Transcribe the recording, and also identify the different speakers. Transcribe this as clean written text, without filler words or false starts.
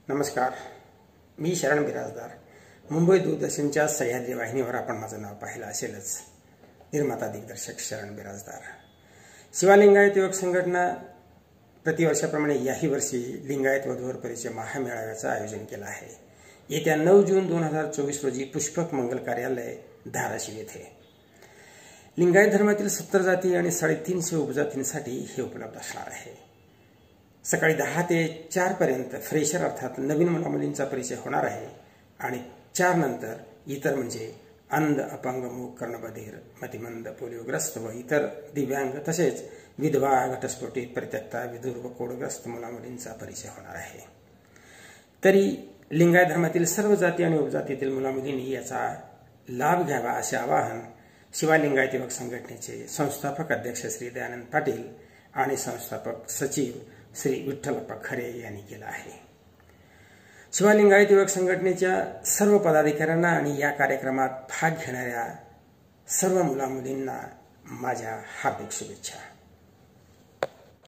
Speaker 1: नमस्कार, मी शरण बिराजदार. मुंबई दूरदर्शनच्या सह्याद्री वाहिनीवर आपण माझं नाव पाहिलं असेलच. निर्माता दिग्दर्शक शरण बिराजदार. शिवालिंगायत युवक संघटना प्रतिवर्षाप्रमाणे याही वर्षी लिंगायत वधूवर परिचय महामेळाव्याचं आयोजन केलं आहे. येत्या 9 जून 2024 रोजी पुष्पक मंगल कार्यालय धाराशिव येथे. लिंगायत धर्मातील 70 जाती आणि 350 उपजातींसाठी हे उपलब्ध असणार आहे. सकाळी 10 ते 4 पर्यंत फ्रेशर अर्थात नवीन मुलामुलींचा परिचय होणार आहे आणि 4 नंतर इतर म्हणजे अंध, अपंग, मूक, कर्णबधीर, मतिमंद, पोलिओग्रस्त व इतर दिव्यांग तसेच विधवा, घटस्फोटित, परित्यक्ता, विधूर व कोडग्रस्त मुलामुलींचा परिचय होणार आहे. तरी लिंगायत धर्मातील सर्व जाती आणि उपजातीतील मुलामुलींनी याचा लाभ घ्यावा असे आवाहन शिवालिंगायत युवक संघटनेचे संस्थापक अध्यक्ष श्री दयानंद पाटील आणि संस्थापक सचिव श्री विठ्ठलप्पा खरे यांनी केलं आहे. शिवालिंगायत युवक संघटनेच्या सर्व पदाधिकाऱ्यांना आणि या कार्यक्रमात भाग घेणाऱ्या सर्व मुलामुलींना माझ्या हार्दिक शुभेच्छा.